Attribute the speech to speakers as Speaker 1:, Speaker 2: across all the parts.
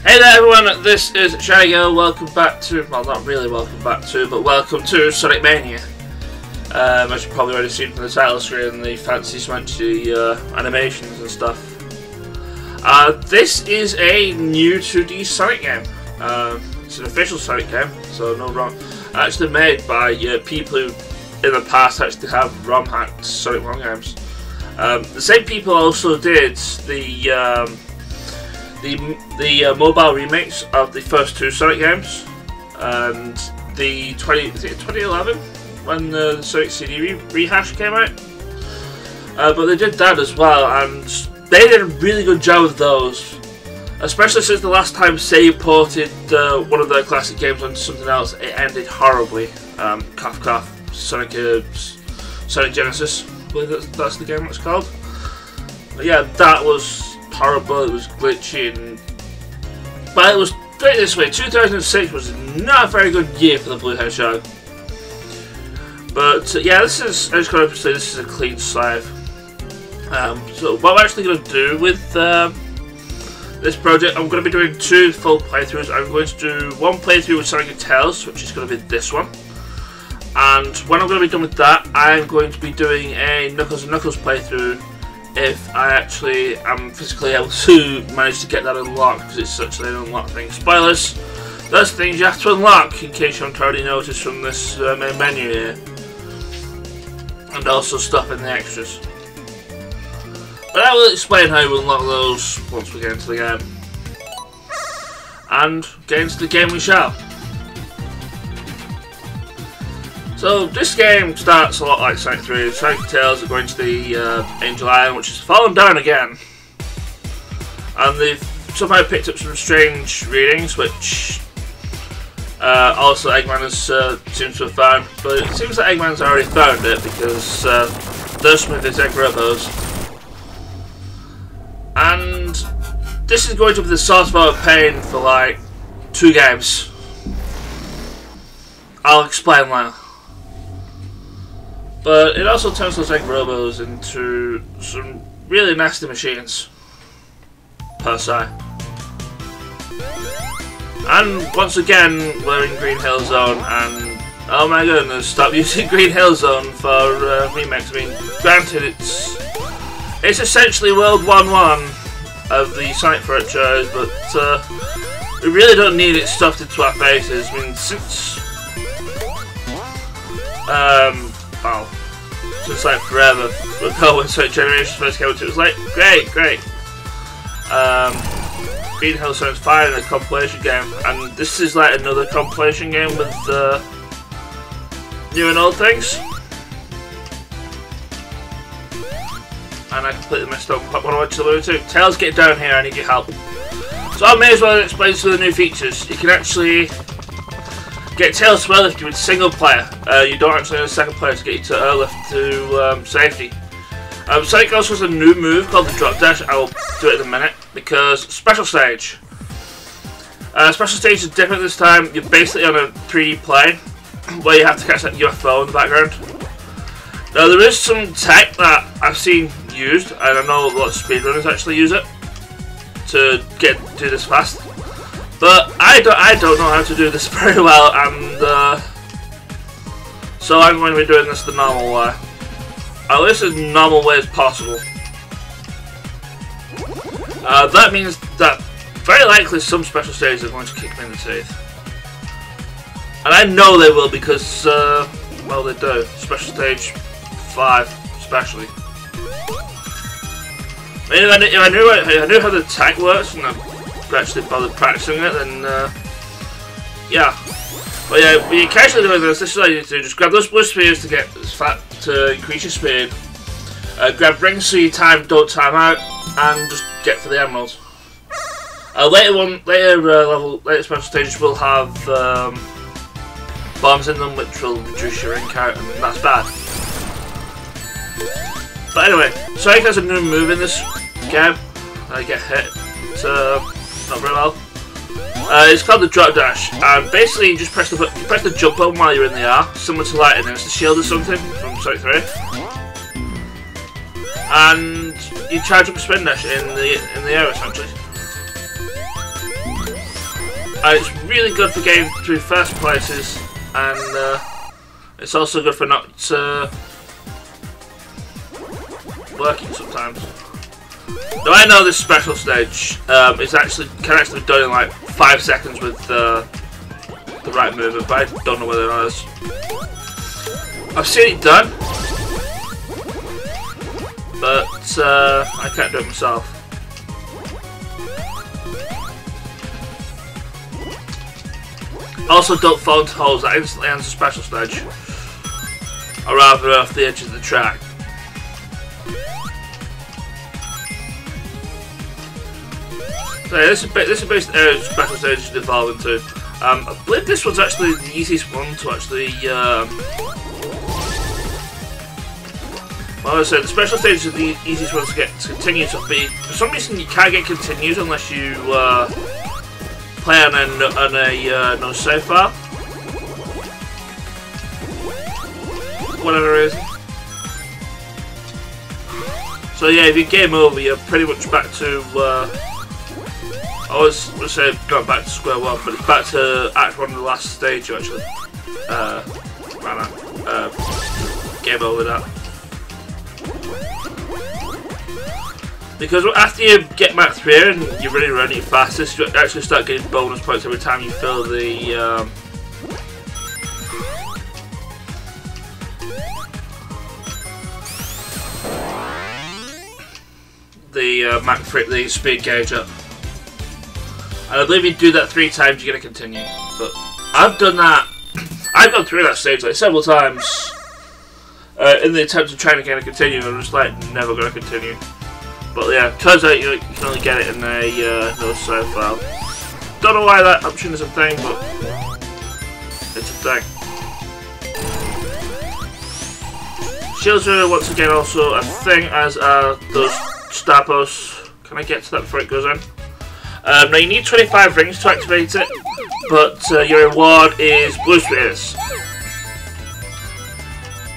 Speaker 1: Hey there everyone, this is Cheevo. Welcome back to, well not really welcome back to, but welcome to Sonic Mania. As you've probably already seen from the title screen, the fancy smanchy animations and stuff. This is a new 2D Sonic game. It's an official Sonic game, so no wrong. Actually made by people who in the past actually have ROM hacked Sonic 1 games. The same people also did the mobile remakes of the first two Sonic games, and the 2011 when the Sonic CD rehash came out. But they did that as well, and they did a really good job of those, especially since the last time Sega ported one of their classic games onto something else. It ended horribly. Cough cough. Sonic Genesis, I believe that's the game it's called. But yeah, that was horrible. It was glitchy, but it was, put it this way, 2006 was not a very good year for the Blue Hedgehog. But yeah, this is, I just got to say, this is a clean slide. So what I'm actually going to do with this project, I'm going to be doing two full playthroughs. I'm going to do one playthrough with Sonic and Tails, which is going to be this one. And when I'm going to be done with that, I'm going to be doing a Knuckles and Knuckles playthrough, if I actually am physically able to manage to get that unlocked, because it's such an unlocked thing. Spoilers! Those things you have to unlock, in case you haven't already noticed from this main menu here. And also stuff in the extras. But I will explain how you unlock those once we get into the game. And get into the game we shall. So this game starts a lot like Sonic 3. Sonic and Tails are going to the Angel Island, which has fallen down again. And they've somehow picked up some strange readings, which also Eggman seems to have found. But it seems that Eggman's already found it, because they're some of his egg robos. And this is going to be the source of our pain for like 2 games. I'll explain later. But it also turns those egg robos into some really nasty machines, per se. And once again, we're in Green Hil Zone, and oh my goodness, stop using Green Hil Zone for remakes. I mean, granted, it's essentially World 1-1 of the Sonic franchise, but we really don't need it stuffed into our faces. I mean, since well, since like forever ago when Sonic Generations first came out, it was like, great. Green Hil Zone is fine in a compilation game, and this is like another compilation game with new and old things. And I completely messed up what I wanted to allude to. Tails, get down here, I need your help. So I may as well explain some of the new features. You can actually get Tails to airlift you with single player. You don't actually need a second player to get you to airlift to safety. Sonic also has a new move called the drop dash. I will do it in a minute, because special stage. Special stage is different this time. You're basically on a 3D plane where you have to catch that UFO in the background. Now there is some tech that I've seen used, and I know a lot of speedrunners actually use it to do this fast. But I don't know how to do this very well, and so I'm going to be doing this the normal way. At least as normal way as possible. That means that very likely some special stages are going to kick me in the teeth. And I know they will, because, well, they do. Special stage 5, especially. I mean, if I knew how the tech works, and I actually bothered practicing it, then yeah. But yeah, when you're casually doing this is what you need to do. Just grab those blue spheres to get to increase your speed. Grab rings so you don't time out, and just get for the emeralds. Later special stages will have bombs in them, which will reduce your ring count, and that's bad. But anyway, Sonic has a new move in this game. I get hit. Not very well. It's called the drop dash, and basically you just press the jump button while you're in the air, similar to lightning. It's the shield or something from Sonic 3, and you charge up a spin dash in the air essentially. It's really good for getting through fast places, and it's also good for not working sometimes. Now I know this special stage can actually be done in like 5 seconds with the right movement, but I don't know whether it is. I've seen it done, but I can't do it myself. Also, don't fall into holes, that instantly ends the special stage, or rather off the edge of the track. So yeah, this is basically the special stage to evolve into. I believe this one's actually the easiest one to actually. Well, I said the special stages are the easiest ones to get to continue to be. For some reason, you can't get continues unless you play on a no save file. Whatever reason. So yeah, if you game over, you're pretty much back to. I was say not back to square one, but it's back to Act 1 of the last stage. You actually ran out. Game over that. Because after you get Mach 3 and you're really running fastest, you actually start getting bonus points every time you fill the Mach 3, the speed gauge up. And I believe you do that 3 times, you're going to continue. But I've done that. I've gone through that stage like several times in the attempt of trying to get a continue, and I'm just like never going to continue. But yeah, turns out you can only get it in a no save file. Don't know why that option is a thing, but it's a thing. Shields are once again also a thing, as those star posts. Can I get to that before it goes in? Now you need 25 rings to activate it, but your reward is blue spheres.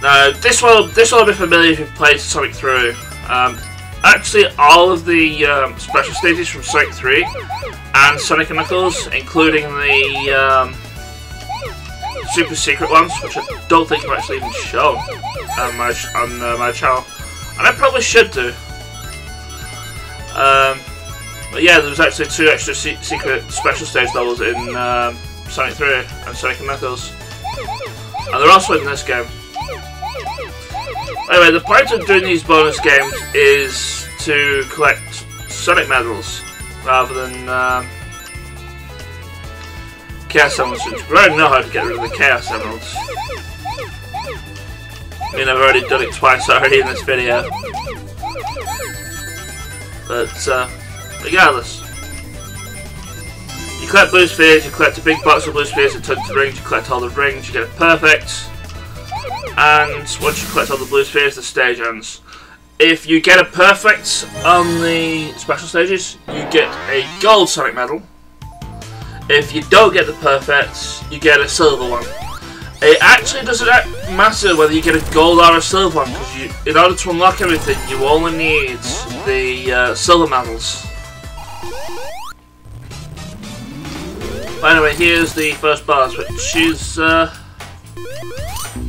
Speaker 1: Now this will be familiar if you've played Sonic 3. Actually, all of the special stages from Sonic 3 and Sonic & Knuckles, including the super secret ones, which I don't think I've actually even shown on my channel, and I probably should do. But yeah, there's actually 2 extra secret special stage levels in Sonic 3 and Sonic & Knuckles, and they're also in this game. Anyway, the point of doing these bonus games is to collect Sonic medals rather than Chaos Emeralds. We already know how to get rid of the Chaos Emeralds. I mean, I've already done it twice already in this video. But regardless, you collect blue spheres, you collect a big box of blue spheres that turn to rings, you collect all the rings, you get a perfect. And once you collect all the blue spheres, the stage ends. If you get a perfect on the special stages, you get a gold Sonic medal. If you don't get the perfect, you get a silver one. It actually doesn't matter whether you get a gold or a silver one, because in order to unlock everything, you only need the silver medals. But anyway, here's the first boss, which is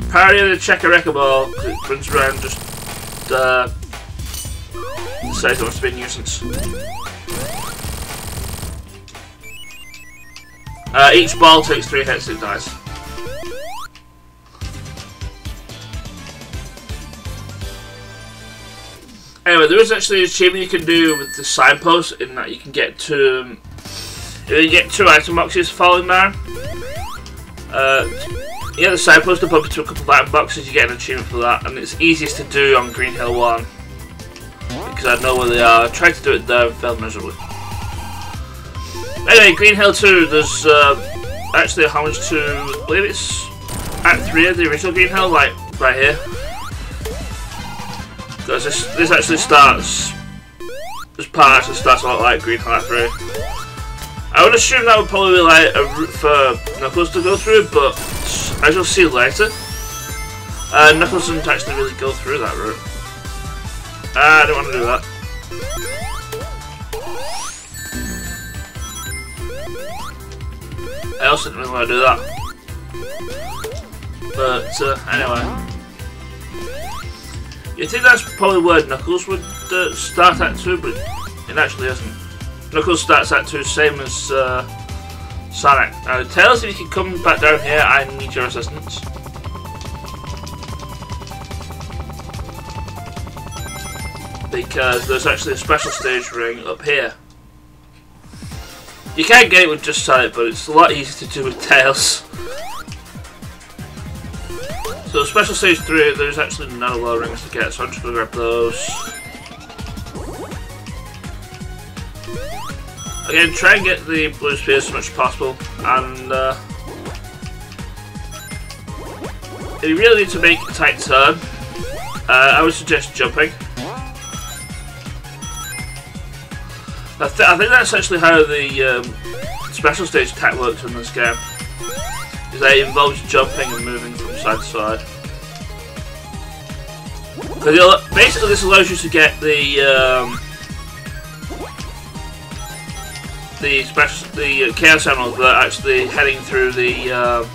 Speaker 1: parody of the Checker Wrecker Ball, because it runs around just decides it wants to be a nuisance. Each ball takes 3 hits and it dies. Anyway, there is actually an achievement you can do with the signpost, in that you can get to you get 2 item boxes falling down. Yeah, the signpost will bump into a couple of item boxes, you get an achievement for that, and it's easiest to do on Green Hil 1. Because I know where they are. I tried to do it there and failed miserably. Anyway, Green Hil 2, there's actually a homage to, I believe it's Act 3 of the original Green Hil, like right here. Because this actually starts, this part actually starts a lot like Green Hil 3. I would assume that would probably be like a route for Knuckles to go through, but as you'll see later, Knuckles doesn't actually really go through that route. I don't want to do that. Tails didn't really want to do that. But anyway, you think that's probably where Knuckles would start Act 2, but it actually isn't. Knuckles starts Act 2 same as Sonic. Now Tails, if you can come back down here, I need your assistance. Because there's actually a special stage ring up here. You can get it with just Sonic, but it's a lot easier to do with Tails. So special stage 3, there's actually no low rings to get, so I'm just going to grab those. Again, try and get the blue spheres as much as possible, and if you really need to make a tight turn, I would suggest jumping. I think that's actually how the special stage attack works in this game. Is that it involves jumping and moving from side to side. Because basically this allows you to get the Chaos Emeralds that are actually heading through the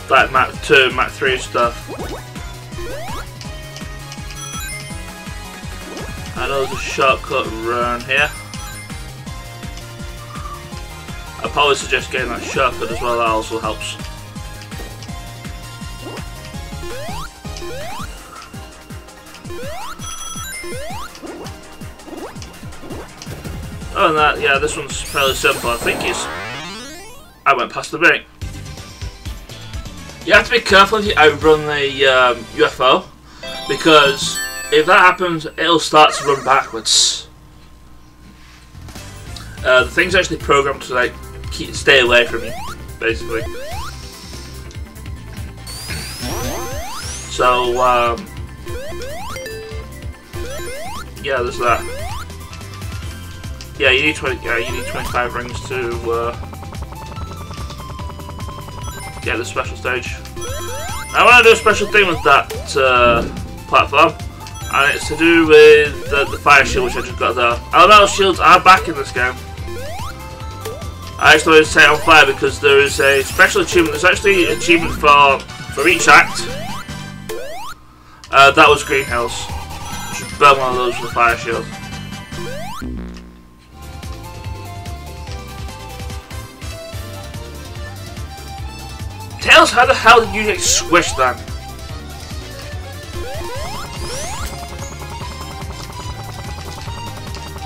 Speaker 1: like Mach 2, Mach 3 stuff. I know there's a shortcut around here. I'd probably suggest getting that shortcut as well, that also helps. Other than that, yeah, this one's fairly simple. I think it's... I went past the break. You have to be careful if you outrun the UFO, because if that happens, it'll start to run backwards. The thing's actually programmed to like stay away from you, basically. So yeah, there's that. Yeah, you need 20. Yeah, you need 25 rings to get the special stage. I want to do a special thing with that platform. And it's to do with the fire shield which I just got there. Elemental shields are back in this game. I actually wanted to set it on fire because there is a special achievement. There's actually an achievement for each act. That was Green Hills. Just burn one of those with a fire shield. Tails, how the hell did you get squished then?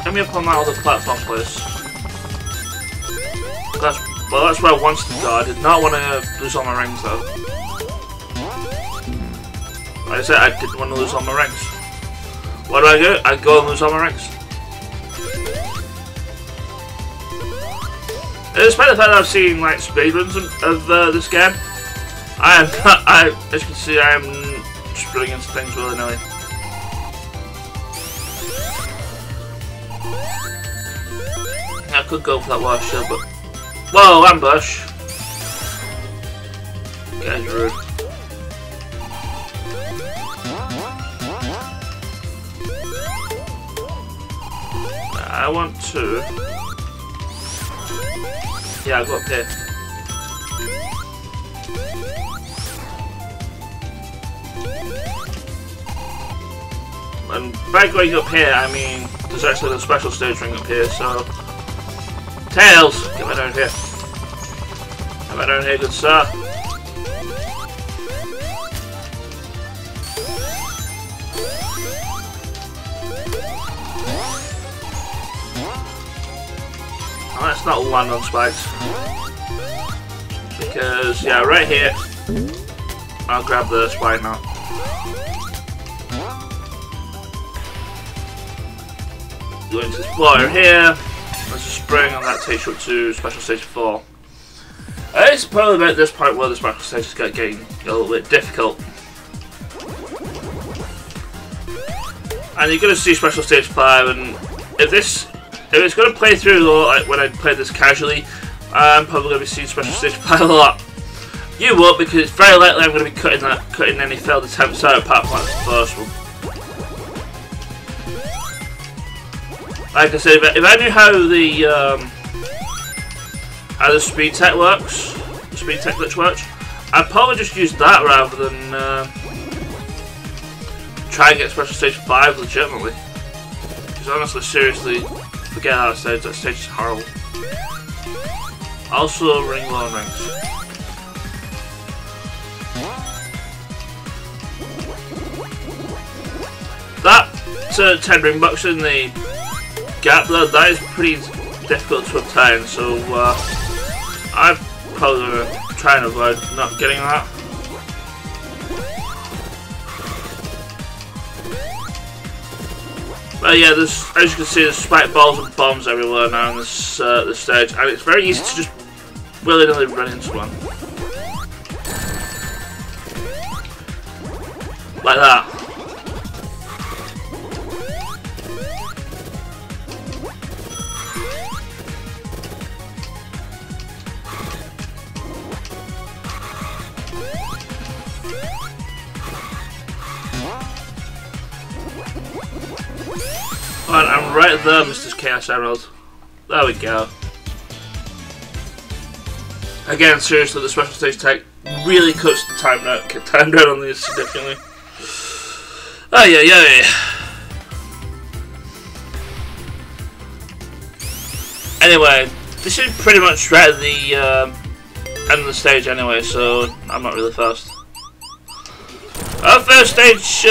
Speaker 1: Get me up on that other platform, please. That's where I wanted to go. I did not want to lose all my rings, though. Like I said, I didn't want to lose all my rings. What do I do? I go and lose all my rings. Despite the fact that I've seen like speedruns of this game, as you can see, I am just running into things willy-nilly. I could go for that water shield, but... Whoa, ambush! Getting rude. I want to... Yeah, I'll go up here. And by going up here, I mean, there's actually a special stage ring up here, so... Tails! Get back down here. Get back down here, good sir. Oh, let's not land on spikes. Because, yeah, right here, I'll grab the spike now. Go into this floor here. There's a spring and that takes you up to special stage 4. It's probably about this point where the special stages get getting a little bit difficult. And you're going to see special stage 5, and if it's going to play through like when I play this casually, I'm probably going to be seeing special stage 5 a lot. You won't, because it's very likely I'm going to be cutting any failed attempts out apart from the first one. Like I said, if I knew how how the speed tech works, the speed tech glitch works. I'd probably just use that rather than try and get Special Stage 5 legitimately. Because honestly, seriously, forget that stage is horrible. Also, ring low rings. That 10 ring box in the gap there, that is pretty difficult to obtain, so I'm probably going to try and avoid not getting that. But yeah, there's, as you can see, there's spike balls and bombs everywhere now in this this stage, and it's very easy to just willy-nilly run into one. Like that. Alright, I'm right there, Mr. Chaos Emerald. There we go. Again, seriously, the special stage tech really cuts the time down on these significantly. Oh yeah. Anyway, this is pretty much right at the end of the stage anyway, so I'm not really fast. Our first stage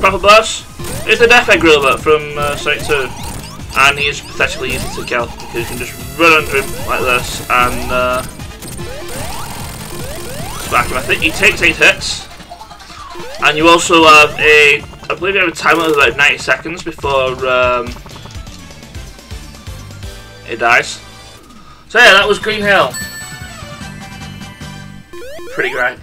Speaker 1: proper boss is the Death Egg Robot from Sonic 2, and he is pathetically easy to kill because you can just run under him like this and smack him. I think he takes 8 hits, and you also have I believe you have a timer of about 90 seconds before he dies. So yeah, that was Green Hill. Pretty great.